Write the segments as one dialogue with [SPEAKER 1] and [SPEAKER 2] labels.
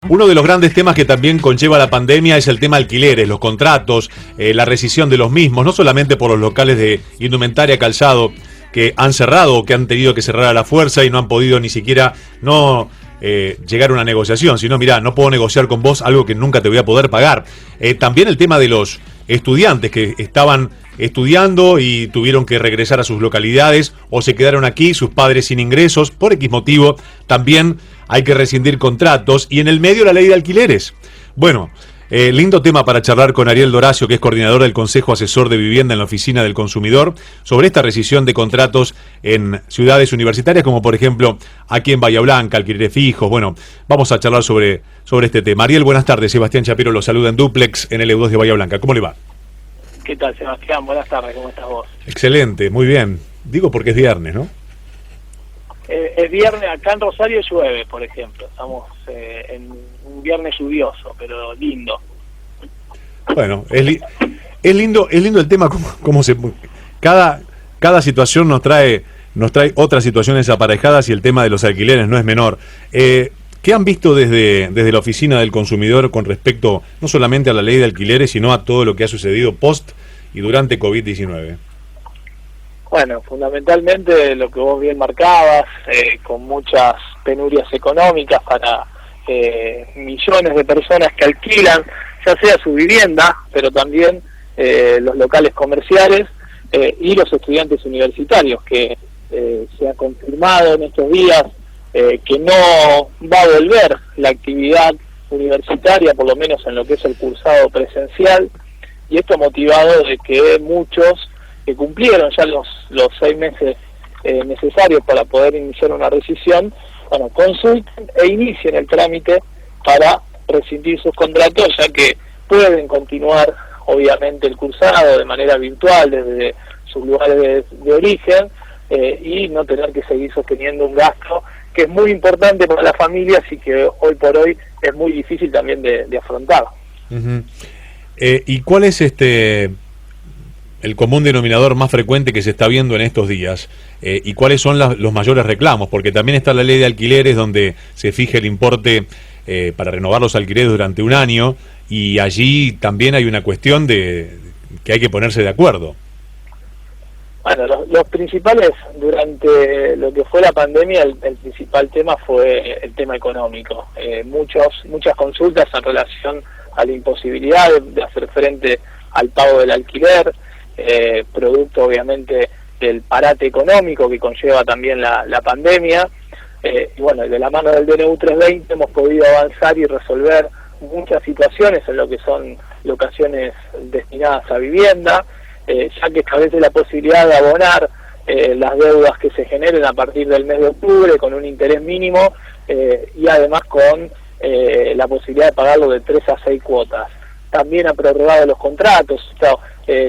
[SPEAKER 1] Uno de los grandes temas que también conlleva la pandemia es el tema alquileres, los contratos, la rescisión de los mismos, no solamente por los locales de indumentaria, calzado, que han cerrado o que han tenido que cerrar a la fuerza y no han podido ni siquiera llegar a una negociación, sino mirá, no puedo negociar con vos algo que nunca te voy a poder pagar. También el tema de los estudiantes que estaban estudiando y tuvieron que regresar a sus localidades o se quedaron aquí, sus padres sin ingresos, por X motivo, también hay que rescindir contratos, y en el medio la ley de alquileres. Bueno, lindo tema para charlar con Ariel Doracio, que es coordinador del Consejo Asesor de Vivienda en la Oficina del Consumidor, sobre esta rescisión de contratos en ciudades universitarias, como por ejemplo aquí en Bahía Blanca, alquileres fijos. Bueno, vamos a charlar sobre este tema. Ariel, buenas tardes. Sebastián Chapiro lo saluda en Duplex en el EU2 de Bahía Blanca. ¿Cómo le va?
[SPEAKER 2] ¿Qué tal, Sebastián? Buenas tardes, ¿cómo estás vos?
[SPEAKER 1] Excelente, muy bien. Digo porque es viernes, ¿no?
[SPEAKER 2] Es viernes, acá en Rosario llueve, por ejemplo. Estamos en un viernes lluvioso, pero lindo.
[SPEAKER 1] Bueno, es lindo el tema, cómo cada situación nos trae otras situaciones aparejadas, y el tema de los alquileres no es menor. ¿Qué han visto desde la Oficina del Consumidor con respecto no solamente a la ley de alquileres, sino a todo lo que ha sucedido post y durante COVID-19?
[SPEAKER 2] Bueno, fundamentalmente lo que vos bien marcabas, con muchas penurias económicas para millones de personas que alquilan, ya sea su vivienda, pero también los locales comerciales y los estudiantes universitarios, que se ha confirmado en estos días que no va a volver la actividad universitaria, por lo menos en lo que es el cursado presencial, y esto motivado de que muchos que cumplieron ya los 6 meses necesarios para poder iniciar una rescisión, bueno, consulten e inicien el trámite para rescindir sus contratos, ya que pueden continuar obviamente el cursado de manera virtual desde sus lugares de origen, y no tener que seguir sosteniendo un gasto que es muy importante para las familias y que hoy por hoy es muy difícil también de afrontar.
[SPEAKER 1] Uh-huh. ¿Y cuál es el común denominador más frecuente que se está viendo en estos días? ¿Y cuáles son los mayores reclamos? Porque también está la ley de alquileres, donde se fija el importe para renovar los alquileres durante un año, y allí también hay una cuestión de que hay que ponerse de acuerdo.
[SPEAKER 2] Bueno, los principales, durante lo que fue la pandemia, el principal tema fue el tema económico. Muchas consultas en relación a la imposibilidad de hacer frente al pago del alquiler, producto obviamente del parate económico que conlleva también la pandemia. Y bueno, de la mano del DNU 320 hemos podido avanzar y resolver muchas situaciones en lo que son locaciones destinadas a vivienda, ya que establece la posibilidad de abonar las deudas que se generen a partir del mes de octubre con un interés mínimo, y además con la posibilidad de pagarlo de 3 a 6 cuotas. También ha prorrogado los contratos. Esto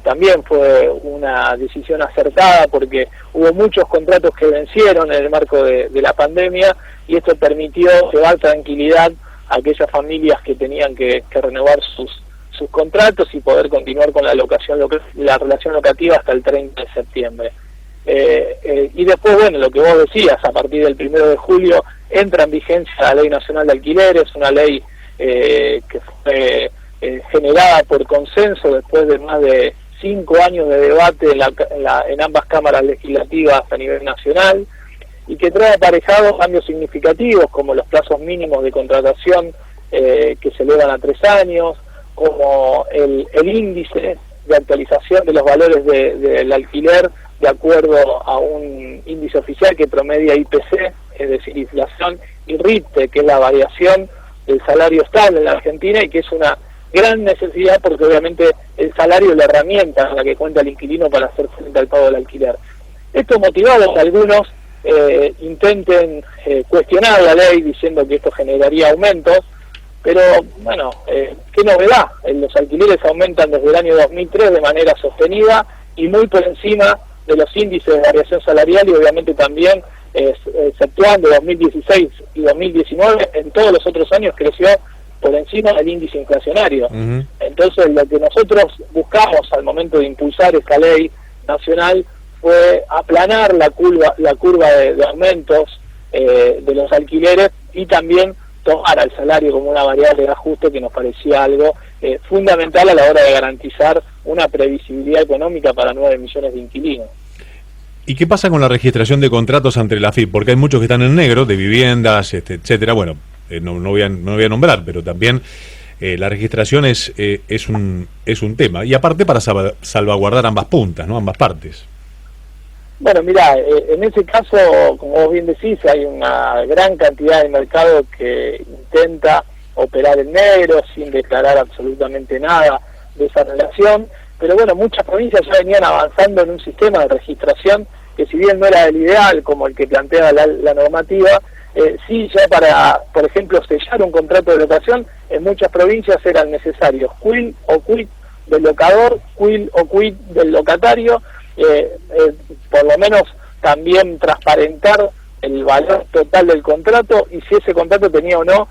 [SPEAKER 2] también fue una decisión acertada, porque hubo muchos contratos que vencieron en el marco de la pandemia, y esto permitió llevar tranquilidad a aquellas familias que tenían que renovar sus contratos y poder continuar con la relación locativa hasta el 30 de septiembre. Y después, bueno, lo que vos decías, a partir del 1 de julio entra en vigencia la Ley Nacional de Alquileres, una ley que fue generada por consenso después de más de 5 años de debate en ambas cámaras legislativas a nivel nacional, y que trae aparejados cambios significativos, como los plazos mínimos de contratación que se elevan a 3 años, como el índice de actualización de los valores del alquiler de acuerdo a un índice oficial que promedia IPC, es decir, inflación, y RIPTE, que es la variación del salario estable en la Argentina, y que es una gran necesidad porque obviamente el salario es la herramienta con la que cuenta el inquilino para hacer frente al pago del alquiler. Esto motivado que algunos intenten cuestionar la ley diciendo que esto generaría aumentos, pero bueno, qué novedad, los alquileres aumentan desde el año 2003 de manera sostenida y muy por encima de los índices de variación salarial, y obviamente también, exceptuando 2016 y 2019, en todos los otros años creció por encima del índice inflacionario. Uh-huh. Entonces, lo que nosotros buscamos al momento de impulsar esta ley nacional fue aplanar la curva de aumentos de los alquileres, y también tomar al salario como una variable de ajuste, que nos parecía algo fundamental a la hora de garantizar una previsibilidad económica para 9 millones de inquilinos.
[SPEAKER 1] ¿Y qué pasa con la registración de contratos ante la AFIP? Porque hay muchos que están en negro, de viviendas, etcétera. Bueno, no voy a nombrar, pero también la registración es un tema. Y aparte para salvaguardar ambas puntas, ¿no? Ambas partes.
[SPEAKER 2] Bueno, mira, en ese caso, como vos bien decís, hay una gran cantidad de mercado que intenta operar en negro sin declarar absolutamente nada de esa relación, pero bueno, muchas provincias ya venían avanzando en un sistema de registración que, si bien no era el ideal como el que plantea la normativa, sí, ya para, por ejemplo, sellar un contrato de locación, en muchas provincias eran necesarios quil o quid del locador, quil o quid del locatario, por lo menos también transparentar el valor total del contrato y si ese contrato tenía o no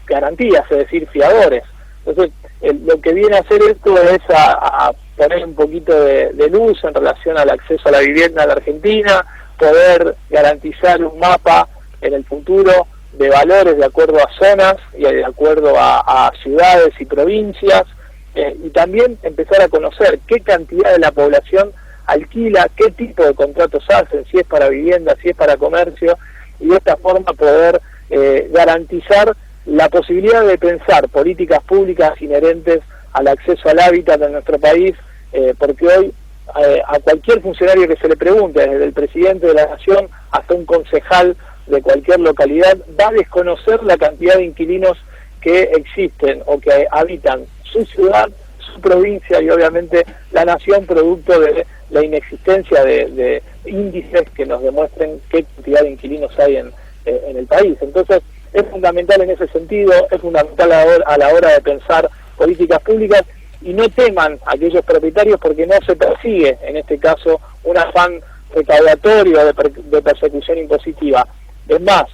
[SPEAKER 2] garantías, es decir, fiadores. Entonces, lo que viene a hacer esto es a poner un poquito de luz en relación al acceso a la vivienda en la Argentina, poder garantizar un mapa en el futuro de valores de acuerdo a zonas y de acuerdo a ciudades y provincias, y también empezar a conocer qué cantidad de la población alquila, qué tipo de contratos hacen, si es para vivienda, si es para comercio, y de esta forma poder garantizar la posibilidad de pensar políticas públicas inherentes al acceso al hábitat en nuestro país, porque hoy a cualquier funcionario que se le pregunte, desde el presidente de la Nación hasta un concejal de cualquier localidad, va a desconocer la cantidad de inquilinos que existen o que habitan su ciudad, su provincia y obviamente la nación, producto de la inexistencia de índices que nos demuestren qué cantidad de inquilinos hay en el país. Entonces, es fundamental en ese sentido, es fundamental a la hora de pensar políticas públicas, y no teman aquellos propietarios porque no se persigue, en este caso, un afán recaudatorio de persecución impositiva. Es más,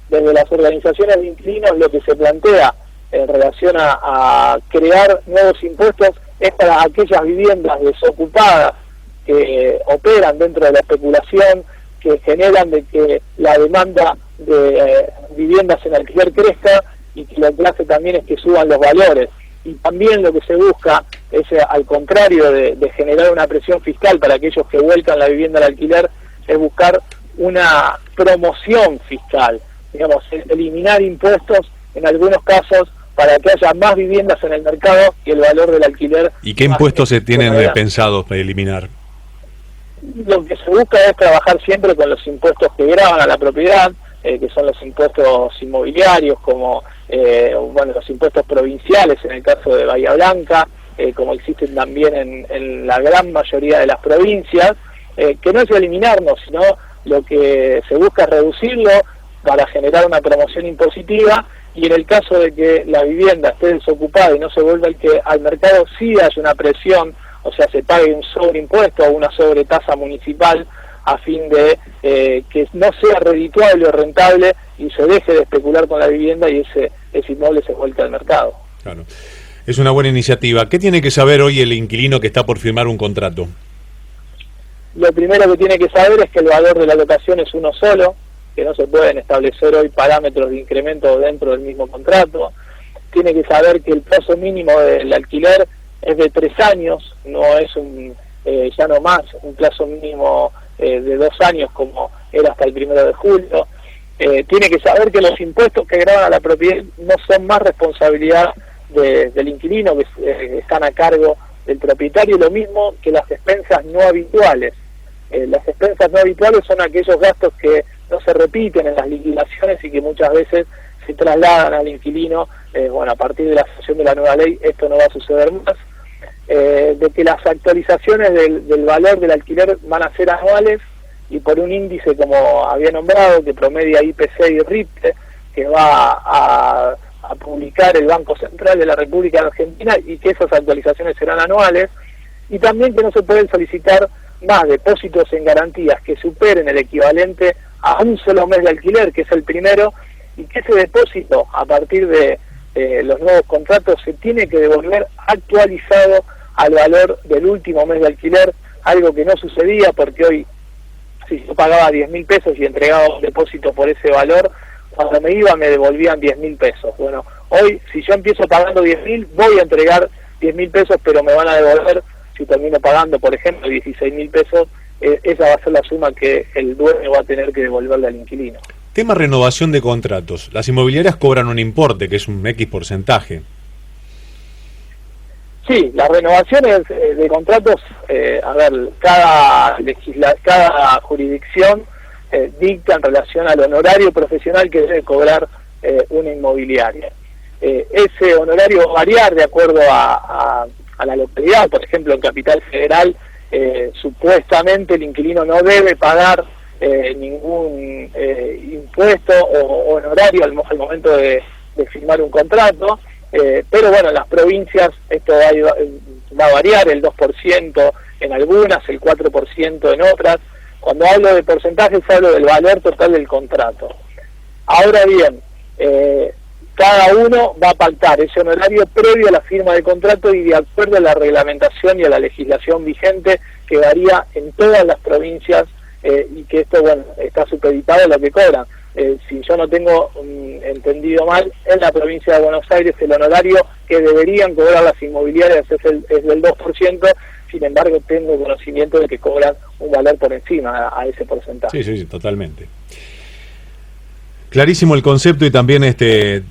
[SPEAKER 2] desde las organizaciones de inquilinos lo que se plantea en relación a crear nuevos impuestos es para aquellas viviendas desocupadas que operan dentro de la especulación, que generan de que la demanda de viviendas en alquiler crezca, y que lo que hace también es que suban los valores. Y también lo que se busca es, al contrario de generar una presión fiscal para aquellos que vuelcan la vivienda al alquiler, es buscar una promoción fiscal, digamos, eliminar impuestos en algunos casos para que haya más viviendas en el mercado y el valor del alquiler.
[SPEAKER 1] ¿Y qué impuestos se tienen pensados para eliminar?
[SPEAKER 2] Lo que se busca es trabajar siempre con los impuestos que gravan a la propiedad, que son los impuestos inmobiliarios, como los impuestos provinciales en el caso de Bahía Blanca, como existen también en la gran mayoría de las provincias, que no es eliminarnos, sino lo que se busca es reducirlo para generar una promoción impositiva, y en el caso de que la vivienda esté desocupada y no se vuelva al mercado, sí hay una presión, o sea, se pague un sobreimpuesto o una sobretasa municipal a fin de que no sea redituable o rentable y se deje de especular con la vivienda y ese inmueble se vuelque al mercado.
[SPEAKER 1] Claro, es una buena iniciativa. ¿Qué tiene que saber hoy el inquilino que está por firmar un contrato?
[SPEAKER 2] Lo primero que tiene que saber es que el valor de la locación es uno solo, que no se pueden establecer hoy parámetros de incremento dentro del mismo contrato. Tiene que saber que el plazo mínimo del alquiler es de 3 años, no es ya no más un plazo mínimo de 2 años como era hasta el 1 de julio. Tiene que saber que los impuestos que gravan a la propiedad no son más responsabilidad del inquilino, que están a cargo del propietario, lo mismo que las expensas no habituales. Las expensas no habituales son aquellos gastos que no se repiten en las liquidaciones y que muchas veces se trasladan al inquilino. A partir de la sanción de la nueva ley esto no va a suceder más. De que las actualizaciones del valor del alquiler van a ser anuales y por un índice, como había nombrado, que promedia IPC y RIPTE, que va a publicar el Banco Central de la República Argentina, y que esas actualizaciones serán anuales, y también que no se pueden solicitar más depósitos en garantías que superen el equivalente a un solo mes de alquiler, que es el primero, y que ese depósito, a partir de los nuevos contratos, se tiene que devolver actualizado al valor del último mes de alquiler, algo que no sucedía, porque hoy, si yo pagaba 10.000 pesos y entregaba un depósito por ese valor, cuando me iba me devolvían 10.000 pesos. Bueno, hoy si yo empiezo pagando 10.000, voy a entregar 10.000 pesos, pero me van a devolver, si termino pagando, por ejemplo, 16.000 pesos, esa va a ser la suma que el dueño va a tener que devolverle al inquilino.
[SPEAKER 1] Tema renovación de contratos. Las inmobiliarias cobran un importe, que es un X porcentaje.
[SPEAKER 2] Sí, las renovaciones de contratos, cada jurisdicción dicta en relación al honorario profesional que debe cobrar una inmobiliaria. Ese honorario va a variar de acuerdo a la localidad. Por ejemplo, en Capital Federal, supuestamente el inquilino no debe pagar ningún impuesto o honorario al momento de firmar un contrato. Pero bueno, en las provincias esto va a variar, el 2% en algunas, el 4% en otras. Cuando hablo de porcentajes hablo del valor total del contrato. Ahora bien, cada uno va a pactar ese honorario previo a la firma del contrato y de acuerdo a la reglamentación y a la legislación vigente que varía en todas las provincias, y que esto, bueno, está supeditado a lo que cobran. Si yo no tengo entendido mal, en la provincia de Buenos Aires el honorario que deberían cobrar las inmobiliarias es del 2%, sin embargo tengo conocimiento de que cobran un valor por encima a ese porcentaje.
[SPEAKER 1] Sí, totalmente. Clarísimo el concepto y también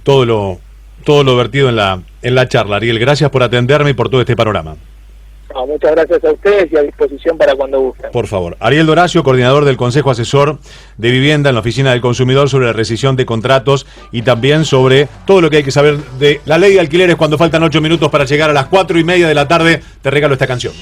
[SPEAKER 1] todo lo vertido en la charla. Ariel, gracias por atenderme y por todo este panorama.
[SPEAKER 2] No, muchas gracias a ustedes y a disposición para cuando gusten.
[SPEAKER 1] Por favor. Ariel Doracio, coordinador del Consejo Asesor de Vivienda en la Oficina del Consumidor, sobre la rescisión de contratos y también sobre todo lo que hay que saber de la ley de alquileres cuando faltan 8 minutos para llegar a las 4:30 de la tarde. Te regalo esta canción.